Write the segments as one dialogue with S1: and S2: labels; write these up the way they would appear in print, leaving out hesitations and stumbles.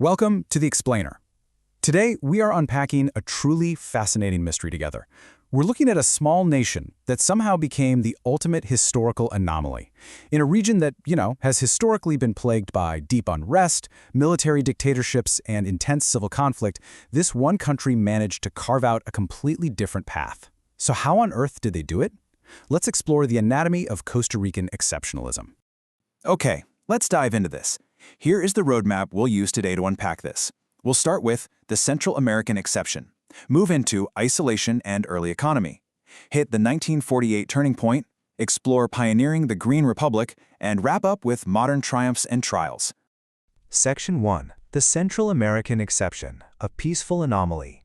S1: Welcome to The Explainer. Today, we are unpacking a truly fascinating mystery together. We're looking at a small nation that somehow became the ultimate historical anomaly. In a region that, has historically been plagued by deep unrest, military dictatorships, and intense civil conflict, this one country managed to carve out a completely different path. So how on earth did they do it? Let's explore the anatomy of Costa Rican exceptionalism. Okay, let's dive into this. Here is the roadmap we'll use today to unpack this. We'll start with the Central American exception, move into isolation and early economy, hit the 1948 turning point, explore pioneering the Green Republic, and wrap up with modern triumphs and trials.
S2: Section 1. The Central American exception, a peaceful anomaly.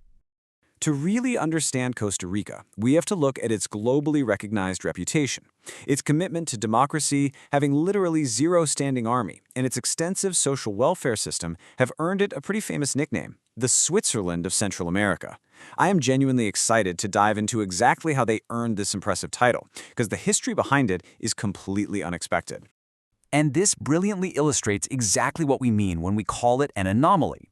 S3: To really understand Costa Rica, we have to look at its globally recognized reputation, its commitment to democracy, having literally zero standing army, and its extensive social welfare system have earned it a pretty famous nickname, the Switzerland of Central America. I am genuinely excited to dive into exactly how they earned this impressive title, because the history behind it is completely unexpected.
S4: And this brilliantly illustrates exactly what we mean when we call it an anomaly.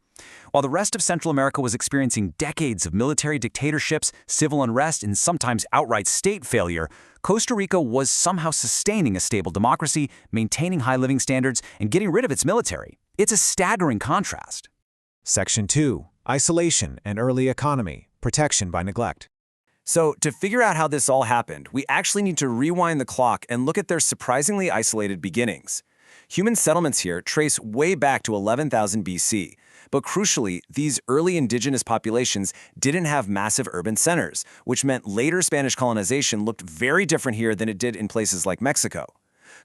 S4: While the rest of Central America was experiencing decades of military dictatorships, civil unrest, and sometimes outright state failure, Costa Rica was somehow sustaining a stable democracy, maintaining high living standards, and getting rid of its military. It's a staggering contrast.
S2: Section 2. Isolation and early economy, protection by neglect.
S3: So, to figure out how this all happened, we actually need to rewind the clock and look at their surprisingly isolated beginnings. Human settlements here trace way back to 11,000 BC. But crucially, these early indigenous populations didn't have massive urban centers, which meant later Spanish colonization looked very different here than it did in places like Mexico.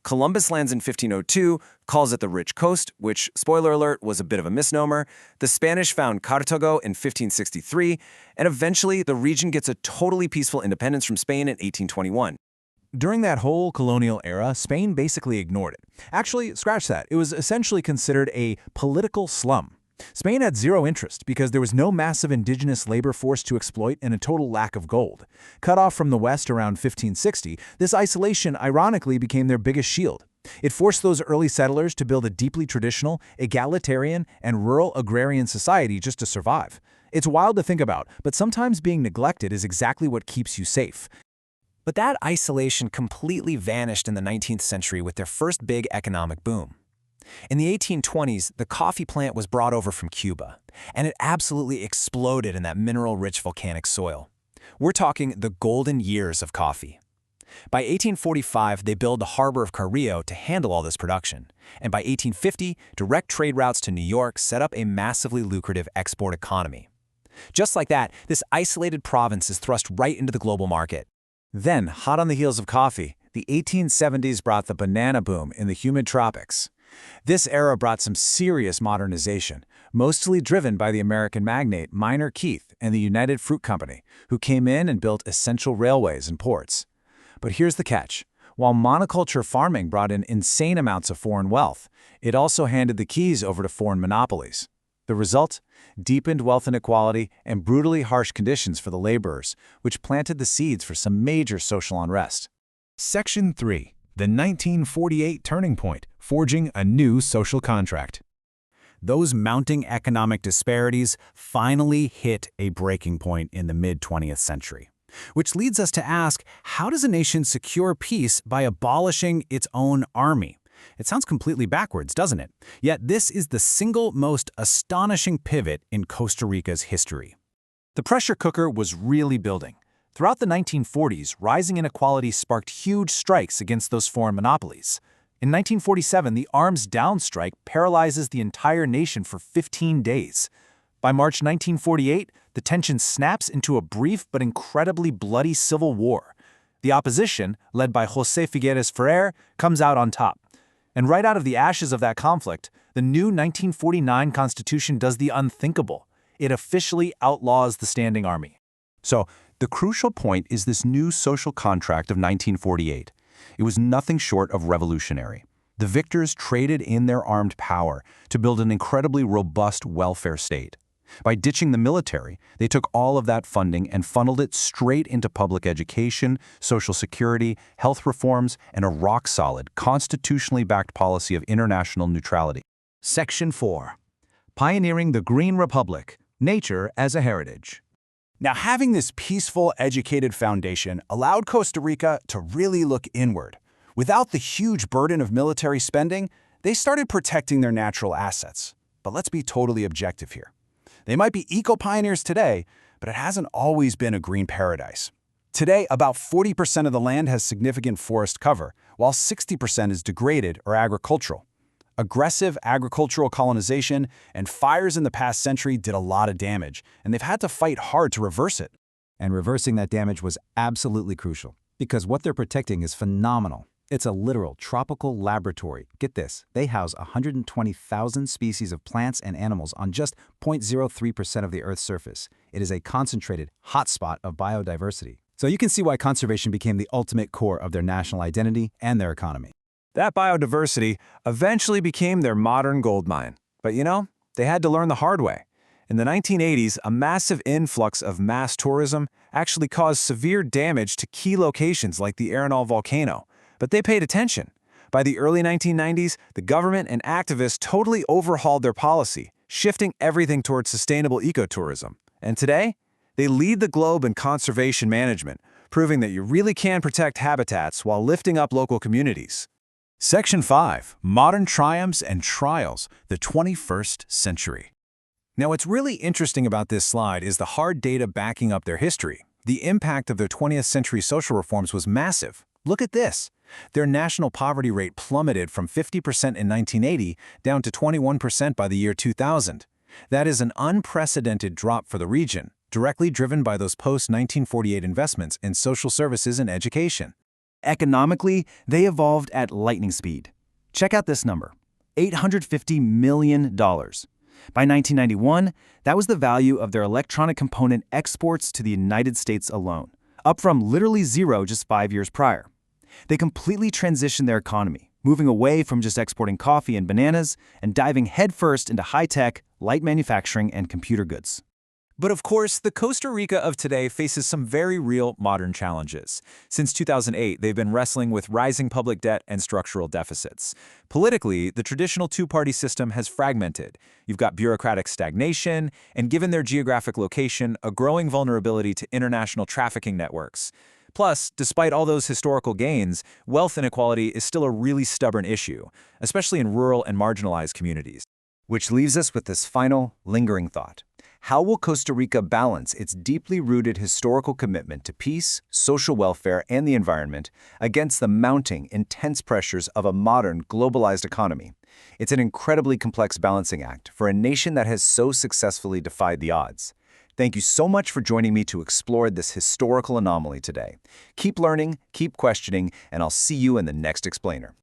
S3: Columbus lands in 1502, calls it the Rich Coast, which, spoiler alert, was a bit of a misnomer. The Spanish found Cartago in 1563, and eventually the region gets a totally peaceful independence from Spain in 1821.
S2: During that whole colonial era, Spain basically ignored it. Actually, scratch that. It was essentially considered a political slum. Spain had zero interest because there was no massive indigenous labor force to exploit and a total lack of gold. Cut off from the West around 1560, this isolation ironically became their biggest shield. It forced those early settlers to build a deeply traditional, egalitarian, and rural agrarian society just to survive. It's wild to think about, but sometimes being neglected is exactly what keeps you safe.
S4: But that isolation completely vanished in the 19th century with their first big economic boom. In the 1820s, the coffee plant was brought over from Cuba, and it absolutely exploded in that mineral-rich volcanic soil. We're talking the golden years of coffee. By 1845, they built the harbor of Carrillo to handle all this production, and by 1850, direct trade routes to New York set up a massively lucrative export economy. Just like that, this isolated province is thrust right into the global market.
S2: Then, hot on the heels of coffee, the 1870s brought the banana boom in the humid tropics. This era brought some serious modernization, mostly driven by the American magnate Minor Keith and the United Fruit Company, who came in and built essential railways and ports. But here's the catch. While monoculture farming brought in insane amounts of foreign wealth, it also handed the keys over to foreign monopolies. The result? Deepened wealth inequality and brutally harsh conditions for the laborers, which planted the seeds for some major social unrest.
S1: Section 3. The 1948 turning point, forging a new social contract. Those mounting economic disparities finally hit a breaking point in the mid-20th century. Which leads us to ask, how does a nation secure peace by abolishing its own army? It sounds completely backwards, doesn't it? Yet this is the single most astonishing pivot in Costa Rica's history.
S2: The pressure cooker was really building. Throughout the 1940s, rising inequality sparked huge strikes against those foreign monopolies. In 1947, the arms down strike paralyzes the entire nation for 15 days. By March 1948, the tension snaps into a brief but incredibly bloody civil war. The opposition, led by José Figueres Ferrer, comes out on top. And right out of the ashes of that conflict, the new 1949 Constitution does the unthinkable. It officially outlaws the standing army.
S5: So, the crucial point is this new social contract of 1948. It was nothing short of revolutionary. The victors traded in their armed power to build an incredibly robust welfare state. By ditching the military, they took all of that funding and funneled it straight into public education, social security, health reforms, and a rock-solid, constitutionally backed policy of international neutrality.
S2: Section 4. pioneering the Green Republic, nature as a heritage.
S1: Now, having this peaceful, educated foundation allowed Costa Rica to really look inward. Without the huge burden of military spending, they started protecting their natural assets. But let's be totally objective here. They might be eco-pioneers today, but it hasn't always been a green paradise. Today, about 40% of the land has significant forest cover, while 60% is degraded or agricultural. Aggressive agricultural colonization and fires in the past century did a lot of damage, and they've had to fight hard to reverse it.
S2: And reversing that damage was absolutely crucial, because what they're protecting is phenomenal. It's a literal tropical laboratory. Get this, they house 120,000 species of plants and animals on just 0.03% of the Earth's surface. It is a concentrated hotspot of biodiversity. So you can see why conservation became the ultimate core of their national identity and their economy.
S3: That biodiversity eventually became their modern gold mine. But they had to learn the hard way. In the 1980s, a massive influx of mass tourism actually caused severe damage to key locations like the Arenal volcano. But they paid attention. By the early 1990s, the government and activists totally overhauled their policy, shifting everything towards sustainable ecotourism. And today, they lead the globe in conservation management, proving that you really can protect habitats while lifting up local communities.
S1: Section 5. Modern Triumphs and Trials, the 21st Century.
S3: Now, what's really interesting about this slide is the hard data backing up their history. The impact of their 20th century social reforms was massive. Look at this. Their national poverty rate plummeted from 50% in 1980 down to 21% by the year 2000. That is an unprecedented drop for the region, directly driven by those post-1948 investments in social services and education.
S6: Economically, they evolved at lightning speed. Check out this number, $850 million. By 1991, that was the value of their electronic component exports to the United States alone, up from literally zero just 5 years prior. They completely transitioned their economy, moving away from just exporting coffee and bananas and diving headfirst into high-tech, light manufacturing, and computer goods.
S3: But of course, the Costa Rica of today faces some very real modern challenges. Since 2008, they've been wrestling with rising public debt and structural deficits. Politically, the traditional two-party system has fragmented. You've got bureaucratic stagnation, and given their geographic location, a growing vulnerability to international trafficking networks. Plus, despite all those historical gains, wealth inequality is still a really stubborn issue, especially in rural and marginalized communities.
S6: Which leaves us with this final, lingering thought. How will Costa Rica balance its deeply rooted historical commitment to peace, social welfare, and the environment against the mounting, intense pressures of a modern, globalized economy? It's an incredibly complex balancing act for a nation that has so successfully defied the odds. Thank you so much for joining me to explore this historical anomaly today. Keep learning, keep questioning, and I'll see you in the next explainer.